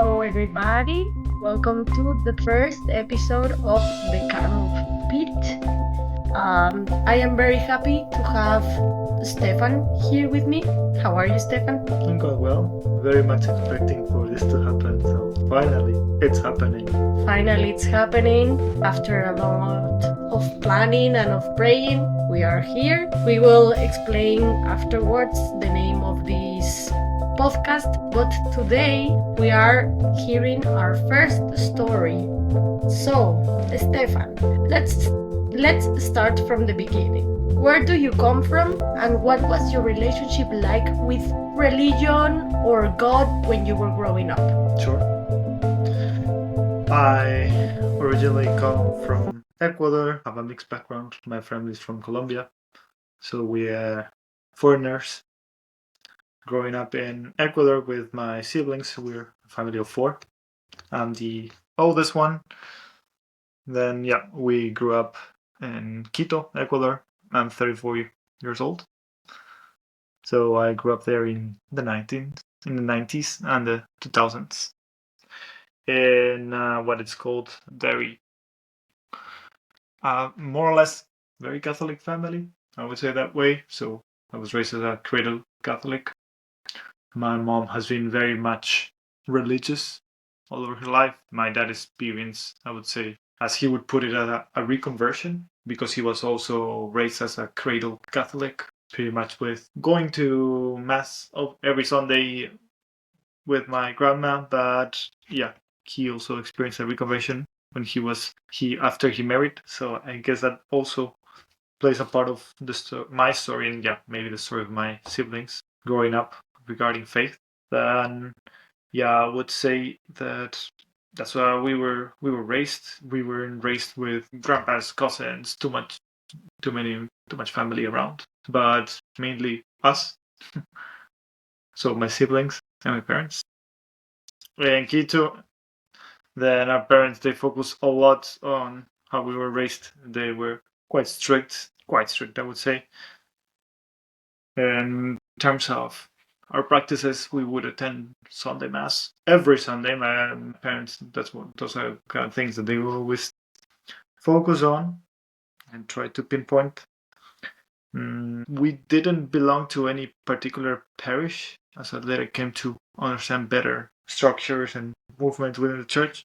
Hello, everybody. Welcome to the first episode of the Carob Pit. I am very happy to have Stefan here with me. How are you, Stefan? I'm going well. Very much expecting for this to happen. So finally, it's happening. Finally, it's happening. After a lot of planning and of praying, we are here. We will explain afterwards the name of this podcast, but today we are hearing our first story. So, Stefan, let's start from the beginning. Where do you come from, and what was your relationship like with religion or God when you were growing up? Sure. I originally come from Ecuador, have a mixed background. My family is from Colombia. So we are foreigners. Growing up in Ecuador with my siblings, we're a family of 4. I'm the oldest one. Then, we grew up in Quito, Ecuador. I'm 34 years old. So I grew up there in the 90s and the 2000s. In what it's called very more or less very Catholic family, I would say that way. So I was raised as a cradle Catholic. My mom has been very much religious all over her life. My dad experienced, I would say, as he would put it, a reconversion, because he was also raised as a cradle Catholic, pretty much with going to mass every Sunday with my grandma. But he also experienced a reconversion when after he married. So I guess that also plays a part of my story, and maybe the story of my siblings growing up regarding faith. Then I would say that's why we were raised. We weren't raised with grandpas, cousins, too much family around, but mainly us. So my siblings and my parents. In Quito, then our parents, they focus a lot on how we were raised. They were quite strict, I would say. In terms of our practices, we would attend Sunday Mass every Sunday. My parents, those are kind of things that they will always focus on and try to pinpoint. We didn't belong to any particular parish, as I later came to understand better structures and movements within the church.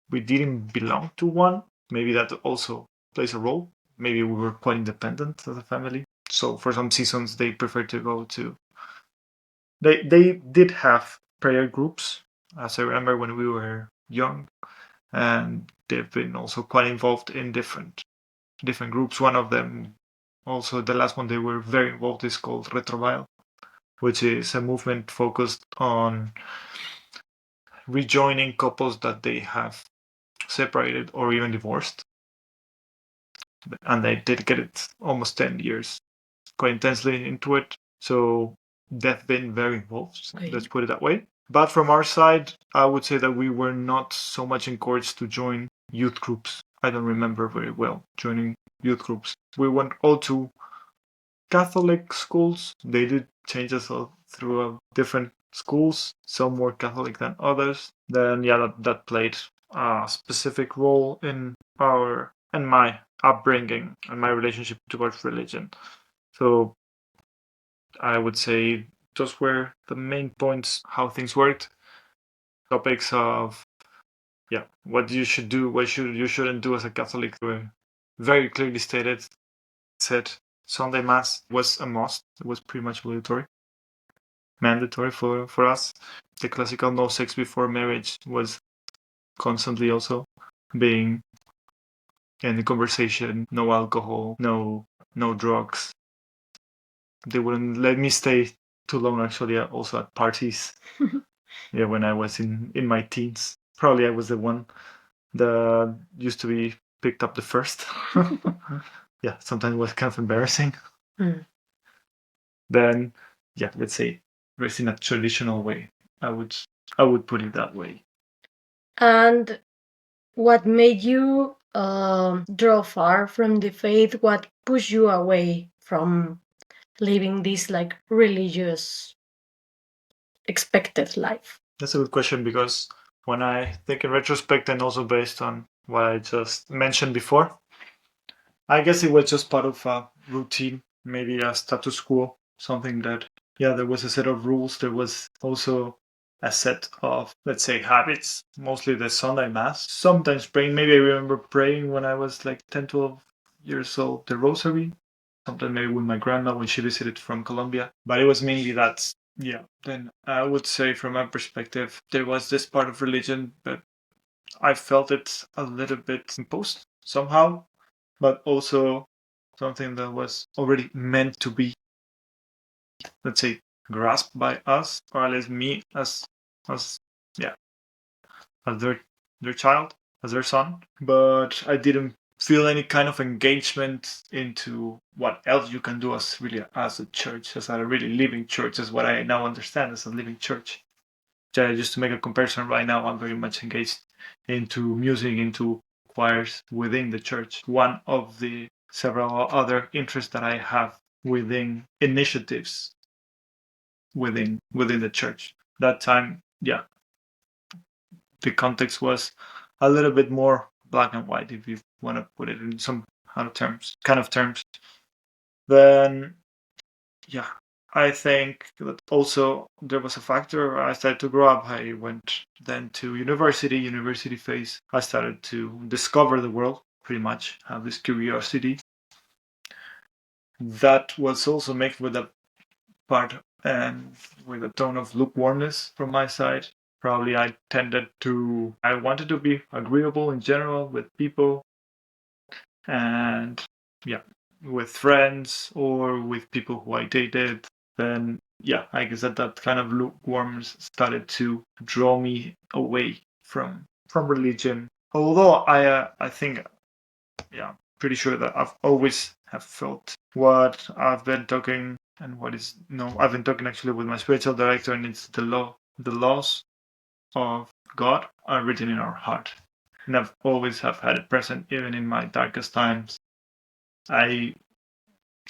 We didn't belong to one. Maybe that also plays a role. Maybe we were quite independent as a family. So for some seasons, they preferred to go to. They did have prayer groups, as I remember when we were young, and they've been also quite involved in different groups. One of them, also the last one they were very involved, is called Retrovile, which is a movement focused on rejoining couples that they have separated or even divorced. And they dedicated almost 10 years quite intensely into it. So they've been very involved, let's put it that way. But from our side, I would say that we were not so much encouraged to join youth groups. I don't remember very well joining youth groups. We went all to Catholic schools. They did change us all through different schools, some more Catholic than others. Then that played a specific role in my upbringing and my relationship towards religion. So I would say those were the main points, how things worked. Topics of what you should do, what you shouldn't do as a Catholic were very clearly stated. Said Sunday Mass was a must. It was pretty much mandatory for us. The classical no sex before marriage was constantly also being in the conversation. No alcohol, no drugs. They wouldn't let me stay too long, actually, also at parties. When I was in my teens. Probably I was the one that used to be picked up the first. Sometimes it was kind of embarrassing. Then, let's say, raised in a traditional way. I would put it that way. And what made you draw far from the faith? What pushed you away from living this like religious expected life? That's a good question because when I think in retrospect and also based on what I just mentioned before, I guess it was just part of a routine, maybe a status quo, something that, yeah, there was a set of rules. There was also a set of, let's say, habits, mostly the Sunday Mass. Sometimes praying, maybe I remember praying when I was like 10, 12 years old, the Rosary. Sometimes maybe with my grandma when she visited from Colombia. But it was mainly that, yeah. Then I would say, from my perspective, there was this part of religion, but I felt it a little bit imposed somehow, but also something that was already meant to be, let's say, grasped by us, or at least me as yeah, as their child, as their son. But I didn't feel any kind of engagement into what else you can do as really as a church, as a really living church, is what I now understand as a living church. Just to make a comparison, right now I'm very much engaged into music, into choirs within the church. One of the several other interests that I have within initiatives within the church. That time, yeah, the context was a little bit more black and white, if you want to put it in some kind of terms. Then, yeah, I think that also there was a factor. I started to grow up. I went then to university phase. I started to discover the world, pretty much, have this curiosity. That was also mixed with a part and with a tone of lukewarmness from my side. Probably I wanted to be agreeable in general with people and, yeah, with friends or with people who I dated. Then, yeah, I guess that kind of lukewarmness started to draw me away from religion. Although I think, yeah, pretty sure that I've always have felt what I've been talking and what is no, I've been talking actually with my spiritual director, and it's the laws of God are written in our heart, and I've always have had it present even in my darkest times. I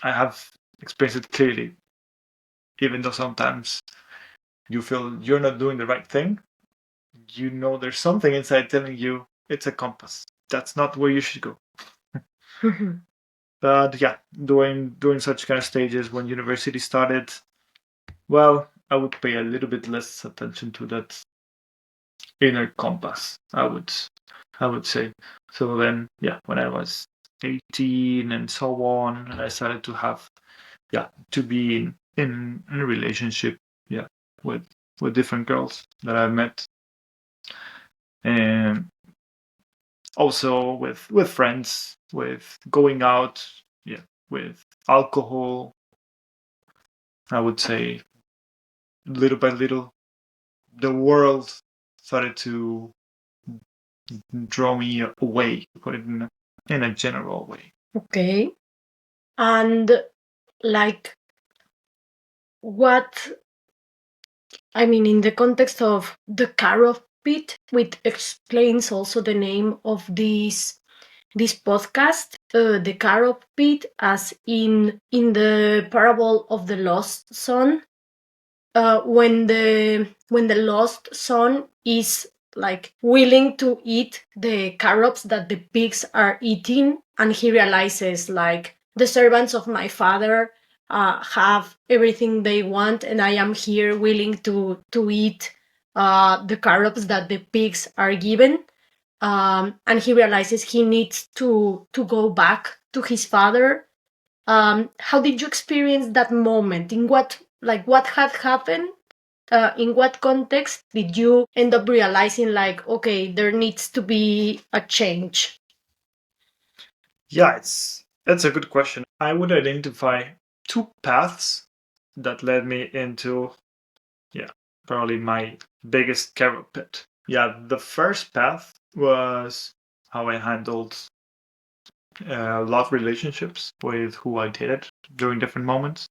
I have experienced it clearly, even though sometimes you feel you're not doing the right thing. You know there's something inside telling you it's a compass. That's not where you should go. But yeah, during such kind of stages when university started, well, I would pay a little bit less attention to that inner compass. I would say. So then, yeah, when I was 18 and so on, I started to have, yeah, to be in a relationship, yeah, with different girls that I met, and also with friends, with going out, yeah, with alcohol. I would say little by little, the world started to draw me away, to put it in a general way. Okay. And like what I mean in the context of the Carob Pit, which explains also the name of this podcast, the Carob Pit, as in the parable of the lost son, when the lost son is like willing to eat the carrots that the pigs are eating, and he realizes like the servants of my father have everything they want, and I am here willing to eat the carrots that the pigs are given. And he realizes he needs to go back to his father. How did you experience that moment? In what had happened? In what context did you end up realizing like, okay, there needs to be a change? Yeah, that's a good question. I would identify two paths that led me into, yeah, probably my biggest Carob Pit. Yeah, the first path was how I handled love relationships with who I dated during different moments.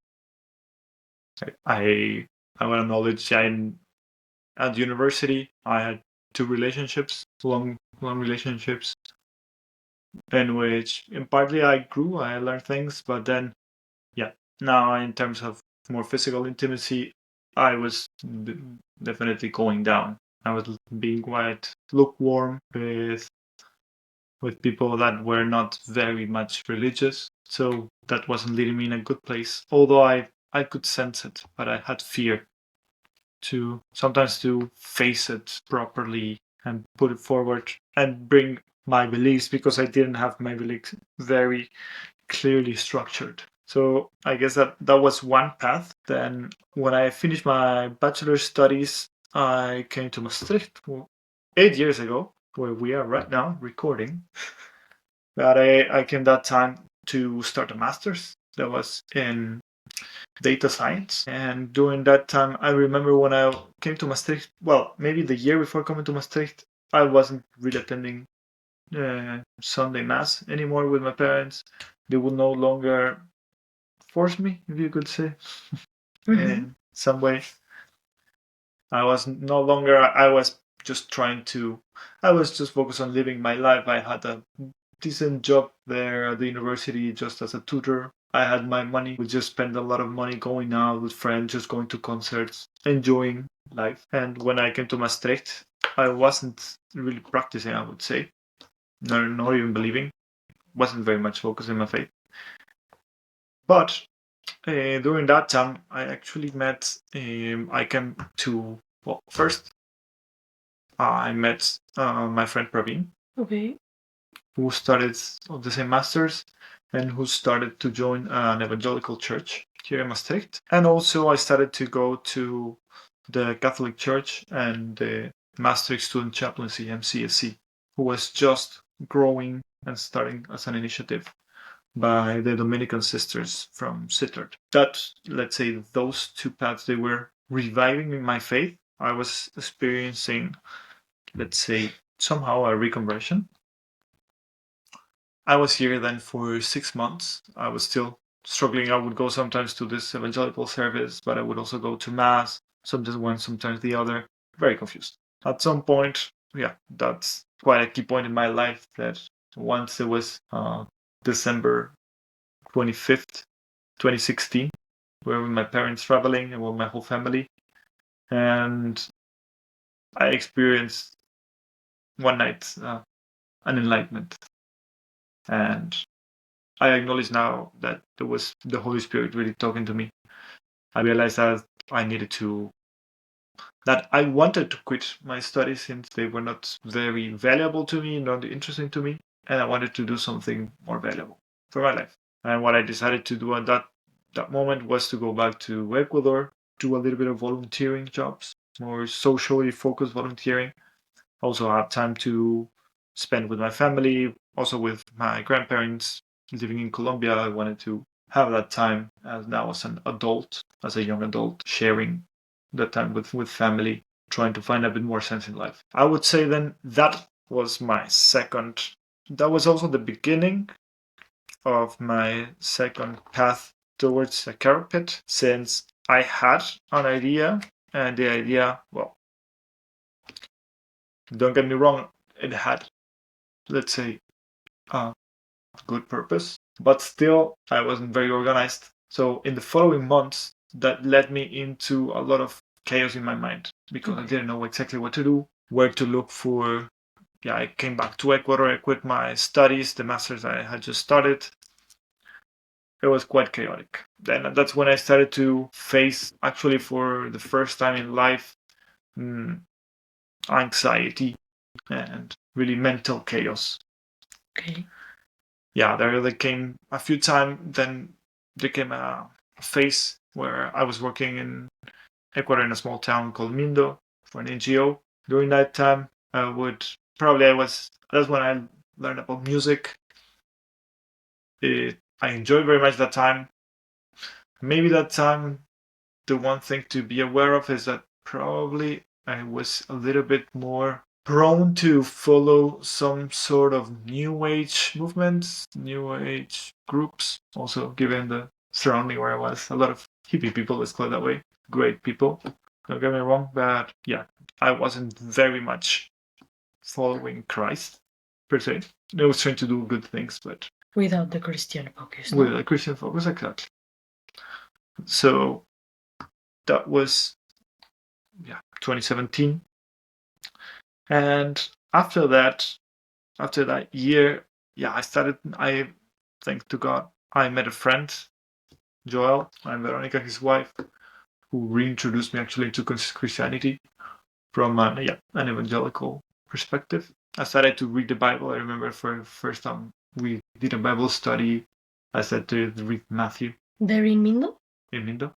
I want to acknowledge at university I had two relationships, long relationships, in which in partly I grew, I learned things, but then, yeah, now in terms of more physical intimacy, I was definitely going down. I was being quite lukewarm with people that were not very much religious. So that wasn't leading me in a good place. Although I could sense it, but I had fear to sometimes to face it properly and put it forward and bring my beliefs, because I didn't have my beliefs very clearly structured. So I guess that was one path. Then when I finished my bachelor studies, I came to Maastricht 8 years ago, where we are right now recording. But I came that time to start a master's that was in data science. And during that time, I remember when I came to Maastricht, well, maybe the year before coming to Maastricht, I wasn't really attending Sunday Mass anymore with my parents. They would no longer force me, if you could say, in some way. I was no longer, I was just I was just focused on living my life. I had a decent job there at the university just as a tutor. I had my money. We just spent a lot of money going out with friends, just going to concerts, enjoying life. And when I came to Maastricht, I wasn't really practicing, I would say, not even believing. Wasn't very much focused in my faith. But during that time, I actually met, I came to, well, first, I met my friend Praveen. Okay. Who started the same masters and who started to join an evangelical church here in Maastricht. And also I started to go to the Catholic Church and the Maastricht Student Chaplaincy, MCSC, who was just growing and starting as an initiative by the Dominican sisters from Sittard. That, let's say, those two paths, they were reviving my faith. I was experiencing, let's say, somehow a reconversion. I was here then for 6 months. I was still struggling. I would go sometimes to this evangelical service, but I would also go to mass, sometimes one, sometimes the other. Very confused. At some point, yeah, that's quite a key point in my life, that once it was December 25th, 2016, we were with my parents traveling and with my whole family. And I experienced one night an enlightenment. And I acknowledge now that it was the Holy Spirit really talking to me. I realized that that I wanted to quit my studies since they were not very valuable to me, not interesting to me, and I wanted to do something more valuable for my life. And what I decided to do at that moment was to go back to Ecuador, do a little bit of volunteering jobs, more socially focused volunteering. Also have time to spend with my family, also with my grandparents. Living in Colombia, I wanted to have that time as now as an adult, as a young adult, sharing that time with family, trying to find a bit more sense in life. I would say then that was my second, that was also the beginning of my second path towards a Carob Pit, since I had an idea, and the idea, well, don't get me wrong, it had, let's say, a good purpose, but still I wasn't very organized. So in the following months, that led me into a lot of chaos in my mind, because I didn't know exactly what to do, where to look for. Yeah, I came back to Ecuador, I quit my studies, the masters I had just started. It was quite chaotic. Then that's when I started to face, actually for the first time in life, anxiety and really mental chaos. Okay. Yeah, there came a few times. Then there came a phase where I was working in Ecuador in a small town called Mindo for an NGO. During that time, that's when I learned about music. I enjoyed very much that time. Maybe that time, the one thing to be aware of is that probably I was a little bit more prone to follow some sort of new age movements, new age groups. Also, given the surrounding where I was, a lot of hippie people, let's call it that way. Great people, don't get me wrong, but yeah, I wasn't very much following Christ per se. I was trying to do good things, but without the Christian focus. With a Christian focus, exactly. So that was 2017. And after that year, I thank to God, I met a friend, Joel, and Veronica, his wife, who reintroduced me actually to Christianity from an evangelical perspective. I started to read the Bible. I remember for the first time we did a Bible study. I started to read Matthew. There in Mindo? In Mindo.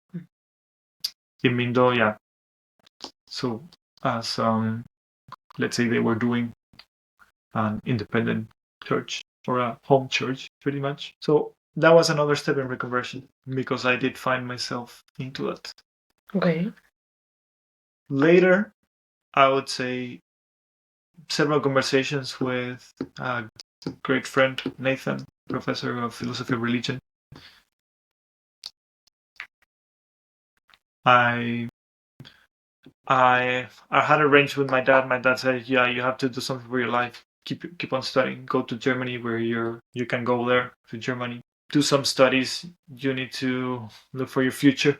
In Mindo, yeah. So as let's say they were doing an independent church or a home church, pretty much. So that was another step in reconversion because I did find myself into it. Okay. Later, I would say several conversations with a great friend, Nathan, professor of philosophy of religion. I had arranged with my dad. My dad said, "Yeah, you have to do something for your life. Keep on studying. Go to Germany, where you can go there to Germany. Do some studies. You need to look for your future.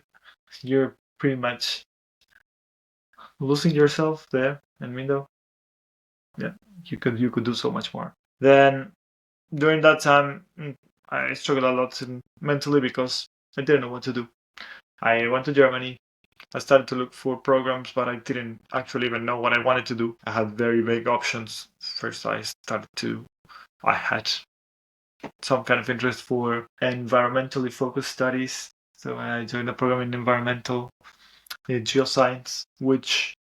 You're pretty much losing yourself there in Mindo. Yeah, you could do so much more." Then during that time, I struggled a lot mentally because I didn't know what to do. I went to Germany. I started to look for programs, but I didn't actually even know what I wanted to do. I had very vague options. First, I had some kind of interest for environmentally focused studies. So I joined a program in environmental geoscience, which,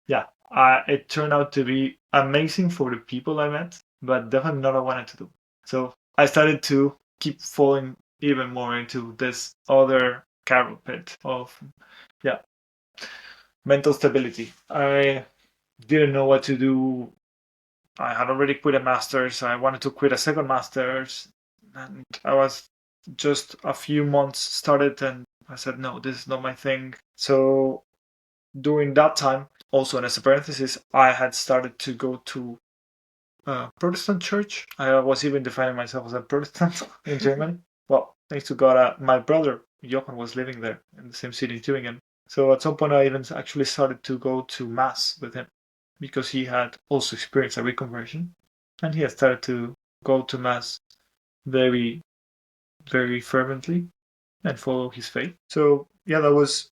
it turned out to be amazing for the people I met, but definitely not what I wanted to do. So I started to keep falling even more into this other Carob Pit of, mental stability. I didn't know what to do. I had already quit a master's. I wanted to quit a second master's. And I was just a few months started and I said, no, this is not my thing. So during that time, also, and as a parenthesis, I had started to go to a Protestant church. I was even defining myself as a Protestant in Germany. Well, thanks to God, my brother Johan was living there in the same city, Tübingen. So at some point, I even actually started to go to Mass with him because he had also experienced a reconversion and he had started to go to Mass very, very fervently and follow his faith. So, yeah, that was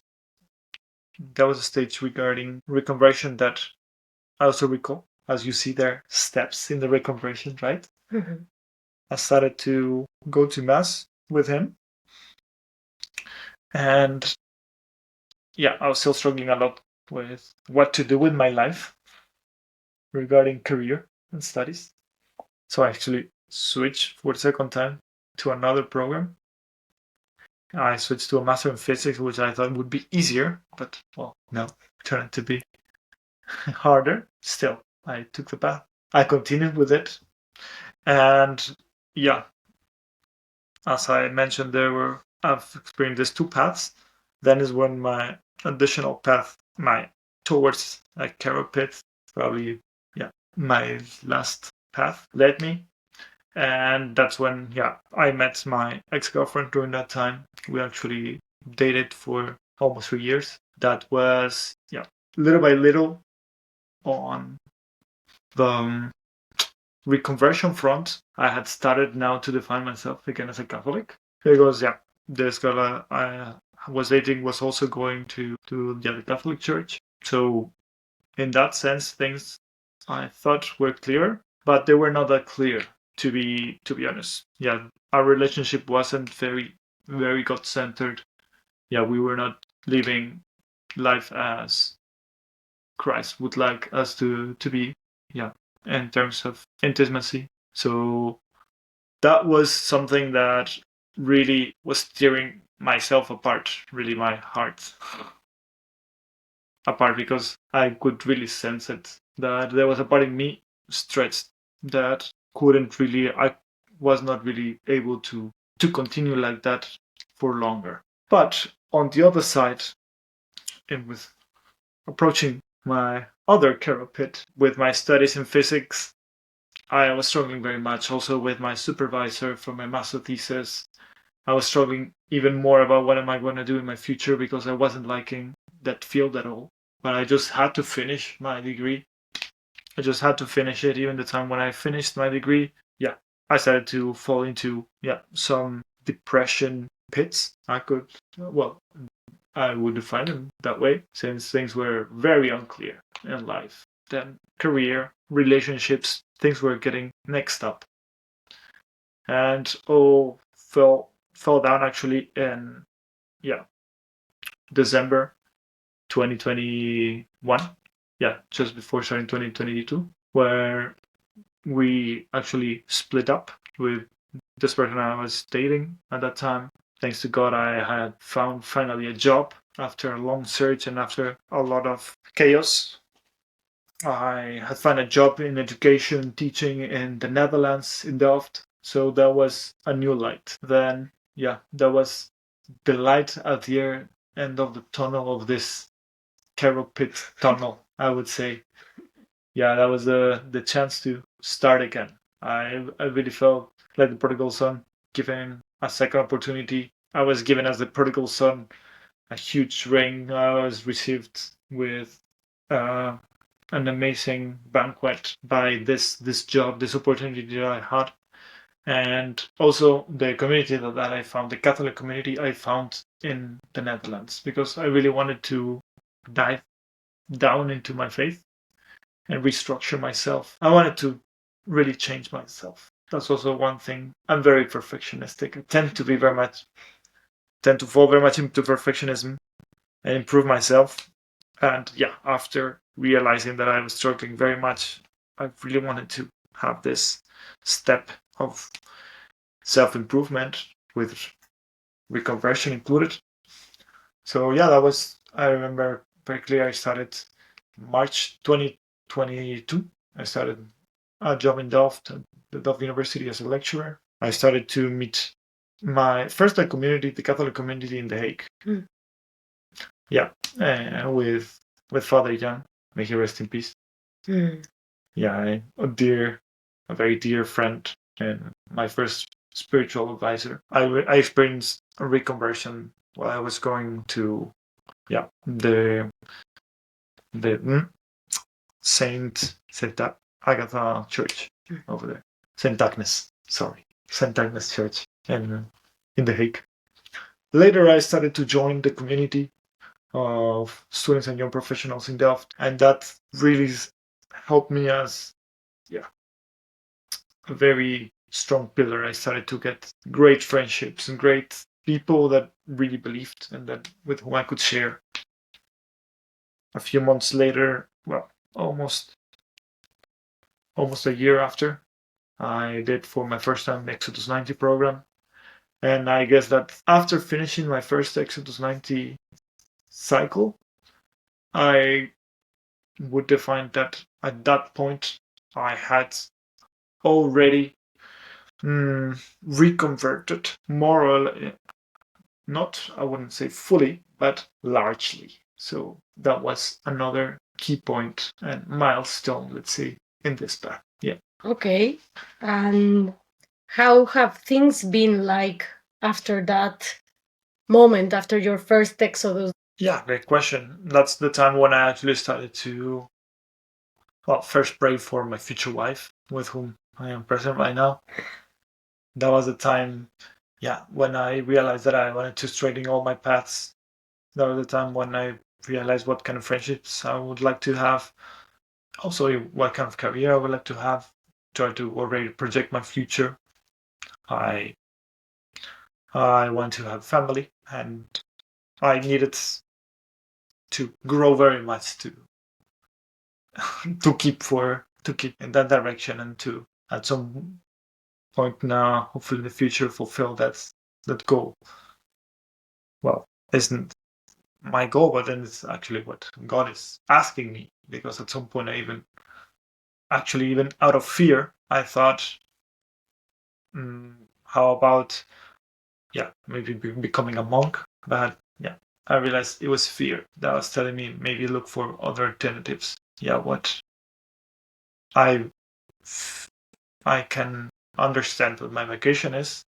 a stage regarding reconversion that I also recall. As you see, there steps in the reconversion, right? Mm-hmm. I started to go to Mass with him. And I was still struggling a lot with what to do with my life regarding career and studies. So I actually switched for the second time to another program. I switched to a master in physics, which I thought would be easier, but well, no, it turned out to be harder. Still, I took the path. I continued with it. And as I mentioned, I've experienced these two paths. Then is when my additional path, towards a Carob Pit, probably, my last path led me. And that's when, I met my ex-girlfriend during that time. We actually dated for almost 3 years. That was, little by little on the reconversion front. I had started now to define myself again as a Catholic. Because, this girl I was dating was also going to the Catholic Church. So in that sense, things I thought were clear, but they were not that clear, to be honest. Our relationship wasn't very, very God-centered. We were not living life as Christ would like us to be, in terms of intimacy. So that was something that really was tearing myself apart, really my heart apart, because I could really sense it, that there was a part in me stretched that I was not really able to continue like that for longer. But on the other side, and with approaching my other Carob Pit with my studies in physics, I was struggling very much also with my supervisor for my master thesis. I was struggling even more about what am I going to do in my future because I wasn't liking that field at all. but I just had to finish my degree. I just had to finish it. Even the time when I finished my degree, yeah, I started to fall into some depression pits. I would define them that way, since things were very unclear in life. Then career, relationships, things were getting mixed up, and all fell down actually in December 2021. Yeah, just before starting 2022, where we actually split up with this person I was dating at that time. Thanks to God, I had found finally a job after a long search and after a lot of chaos. I had found a job in education teaching in the Netherlands in Delft. So that was a new light. Then, that was the light at the end of the tunnel of this Carob Pit tunnel, I would say. Yeah, that was the chance to start again. I really felt like the prodigal son, given a second opportunity. I was given as the prodigal son a huge ring. I was received with uh, an amazing banquet by this job, this opportunity that I had, and also the community that I found, the Catholic community I found in the Netherlands, because I really wanted to dive down into my faith and restructure myself. I wanted to really change myself. That's also one thing. I'm very perfectionistic. I tend to fall very much into perfectionism and improve myself. And after realizing that I was struggling very much, I really wanted to have this step of self improvement with reconversion included. So I remember very clearly. I started March 2022. I started a job in Delft, at the Delft University as a lecturer. I started to meet my first community, the Catholic community in The Hague. Mm. Yeah, with Father Jan. May he rest in peace. Mm. Yeah, a very dear friend and my first spiritual advisor. I experienced a reconversion while I was going to the Saint Agatha Church over there. Saint Agnes, sorry, Saint Agnes Church in The Hague. Later, I started to join the community of students and young professionals in Delft, and that really helped me as a very strong pillar. I started to get great friendships and great people that really believed and that with whom I could share. A few months later, almost a year after, I did for my first time the Exodus 90 program. And I guess that after finishing my first Exodus 90 cycle, I would define that at that point I had already reconverted morally, not, I wouldn't say fully, but largely. So that was another key point and milestone, let's say, in this path. Yeah. Okay. And how have things been like after that moment, after your first Exodus? Yeah, great question. That's the time when I actually started to, first pray for my future wife, with whom I am present right now. That was the time, when I realized that I wanted to straighten all my paths. That was the time when I realized what kind of friendships I would like to have. Also, what kind of career I would like to have. Try to already project my future. I want to have family, and I needed to grow very much to keep in that direction, and to at some point now, hopefully in the future, fulfill that goal. Well, isn't my goal, but then it's actually what God is asking me, because at some point I even out of fear, I thought, how about maybe becoming a monk? But I realized it was fear that was telling me maybe look for other alternatives. What I can understand what my vocation is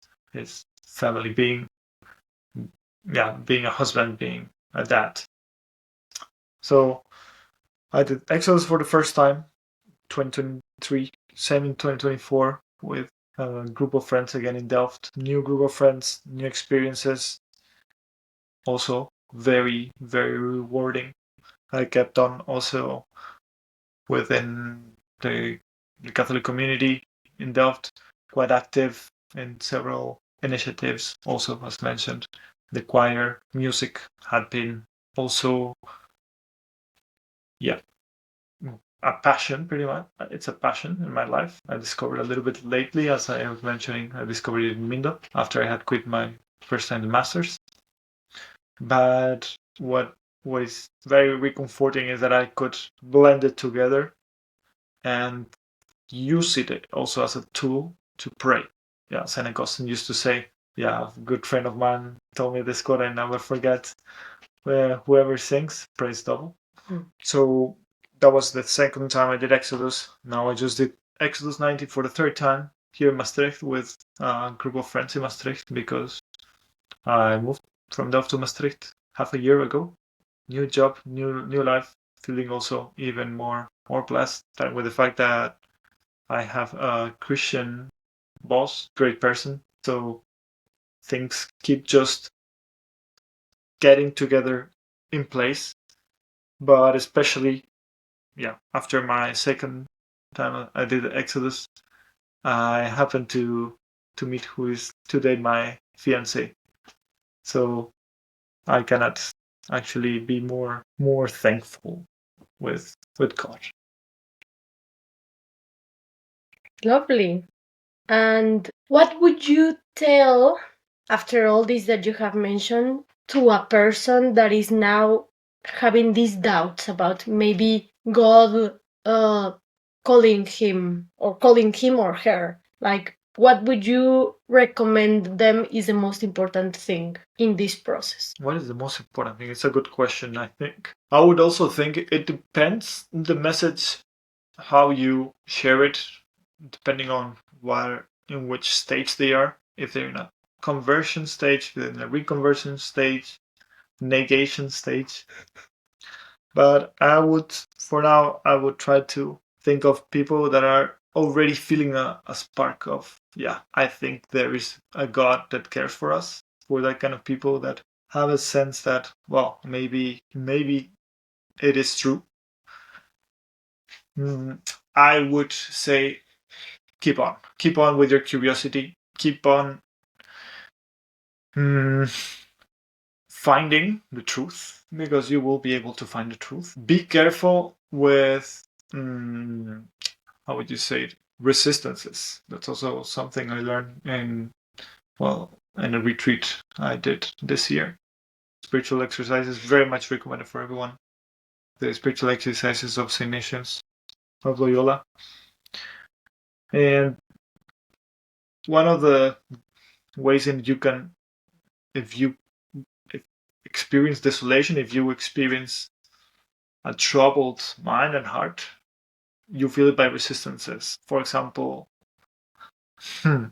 family, being a husband, being a dad. So I did Exodus for the first time, 2023, same in 2024 with a group of friends again in Delft. New group of friends, new experiences. Also very, very rewarding. I kept on also within the Catholic community in Delft, quite active in several initiatives. Also, as mentioned, the choir, music had been also, yeah, a passion pretty much. It's a passion in my life. I discovered a little bit lately, as I was mentioning, I discovered it in Mindo after I had quit my first time the masters. But what is very reconforting is that I could blend it together and use it also as a tool to pray. Yeah, Saint Augustine used to say, yeah, a good friend of mine told me this quote I never forget. Whoever sings, prays double. So that was the second time I did Exodus. Now I just did Exodus 90 for the third time here in Maastricht with a group of friends in Maastricht because I moved from Delft to Maastricht half a year ago. New job, new life, feeling also even more blessed with the fact that I have a Christian boss, great person. So things keep just getting together in place. But especially, yeah, after my second time I did Exodus, I happened to meet who is today my fiance. So I cannot actually be more thankful with God. Lovely. And what would you tell, after all this that you have mentioned, to a person that is now having these doubts about maybe God calling him or her? Like, what would you recommend them is the most important thing in this process? What is the most important thing? It's a good question, I think. I would also think it depends the message, how you share it, depending on in which stage they are. If they're in a conversion stage, in a reconversion stage, negation stage. But for now, I would try to think of people that are already feeling a spark of, yeah, I think there is a God that cares for us. For that kind of people that have a sense that, well, maybe it is true. I would say keep on with your curiosity, keep on finding the truth, because you will be able to find the truth. Be careful with how would you say it, resistances. That's also something I learned in a retreat I did this year. Spiritual exercises very much recommended for everyone. The spiritual exercises of St. Ignatius of Loyola. And one of the ways in you can, if you experience desolation, if you experience a troubled mind and heart, you feel it by resistances. For example, I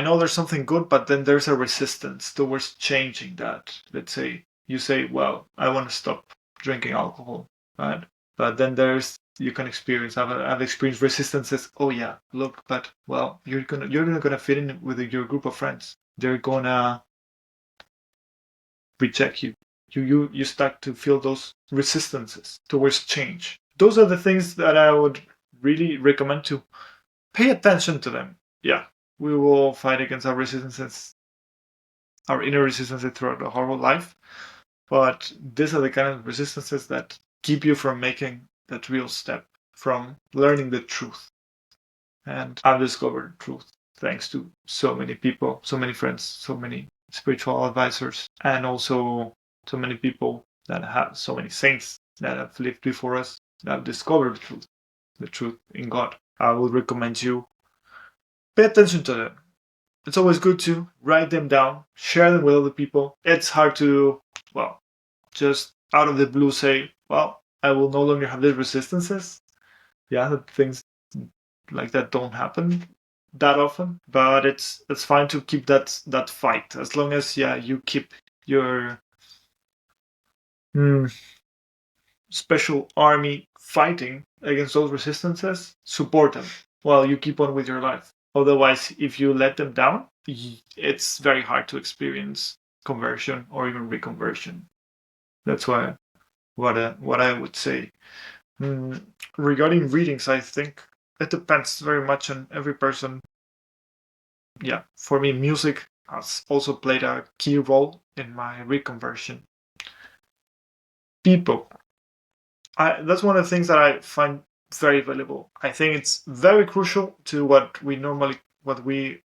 know there's something good, but then there's a resistance towards changing that. Let's say you say, well, I want to stop drinking alcohol, right? But then you can experience, I've experienced resistances. Oh yeah, look, but well, you're not gonna fit in with your group of friends. They're gonna reject you. You start to feel those resistances towards change. Those are the things that I would really recommend to pay attention to them. Yeah, we will fight against our resistances, our inner resistances throughout the whole life. But these are the kind of resistances that keep you from making that real step, from learning the truth. And I've discovered truth thanks to so many people, so many friends, so many spiritual advisors, and also so many people that have so many saints that have lived before us that have discovered the truth in God. I would recommend you pay attention to them. It's always good to write them down, share them with other people. It's hard to, well, just out of the blue say, well, I will no longer have these resistances. Yeah, things like that don't happen that often, but it's fine to keep that fight as long as you keep your special army fighting against those resistances, support them while you keep on with your life. Otherwise, if you let them down, it's very hard to experience conversion or even reconversion. That's why what I would say. Mm, Regarding readings, I think it depends very much on every person. Yeah, for me, music has also played a key role in my reconversion. People, that's one of the things that I find very valuable. I think it's very crucial to what we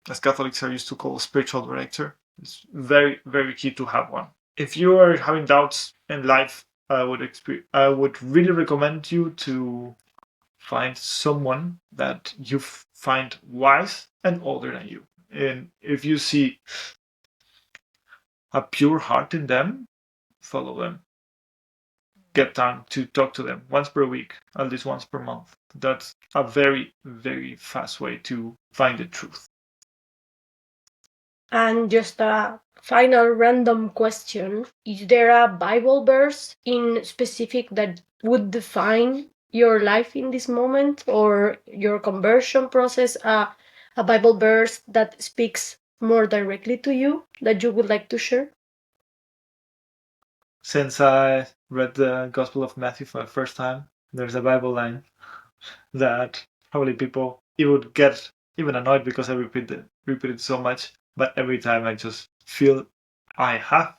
as Catholics are used to call a spiritual director. It's very, very key to have one. If you are having doubts in life, I would really recommend you to find someone that you find wise and older than you. And if you see a pure heart in them, follow them. Get time to talk to them once per week, at least once per month. That's a very, very fast way to find the truth. And just a final random question. Is there a Bible verse in specific that would define your life in this moment or your conversion process? A Bible verse that speaks more directly to you that you would like to share? Since I read the Gospel of Matthew for the first time, there's a Bible line that probably people it would get even annoyed because I repeat it so much. But every time I just feel I have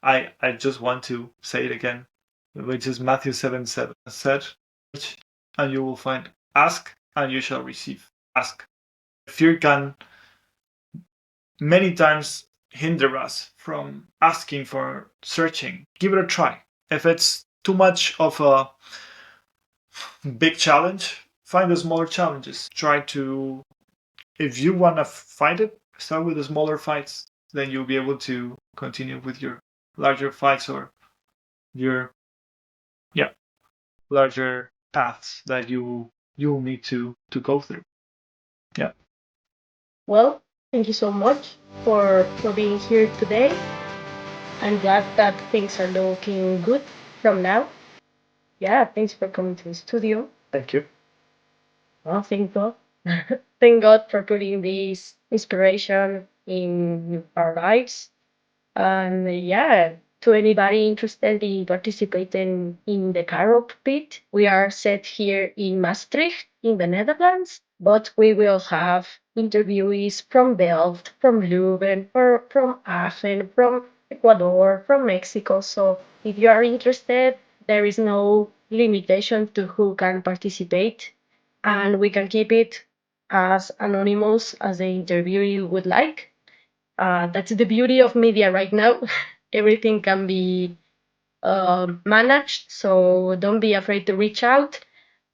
I just want to say it again, which is Matthew 7:7 said, and you will find, ask and you shall receive. Ask. Fear can many times hinder us from asking for searching. Give it a try. If it's too much of a big challenge, find the smaller challenges. Try to, if you want to fight it, start with the smaller fights. Then you'll be able to continue with your larger fights or your, yeah, larger paths that you'll need to go through. Yeah. Well, thank you so much for being here today. I'm glad that things are looking good from now. Yeah, thanks for coming to the studio. Thank you. Oh, thank God. Thank God for putting this inspiration in our lives. And yeah, to anybody interested in participating in the Carob Pit, we are set here in Maastricht, in the Netherlands, but we will have interviewees from Delft, from Leuven, from Aachen, from Ecuador, from Mexico. So if you are interested, there is no limitation to who can participate, and we can keep it as anonymous as the interviewee would like. That's the beauty of media right now. Everything can be managed, so don't be afraid to reach out.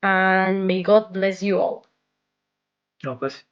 And may God bless you all. No, bless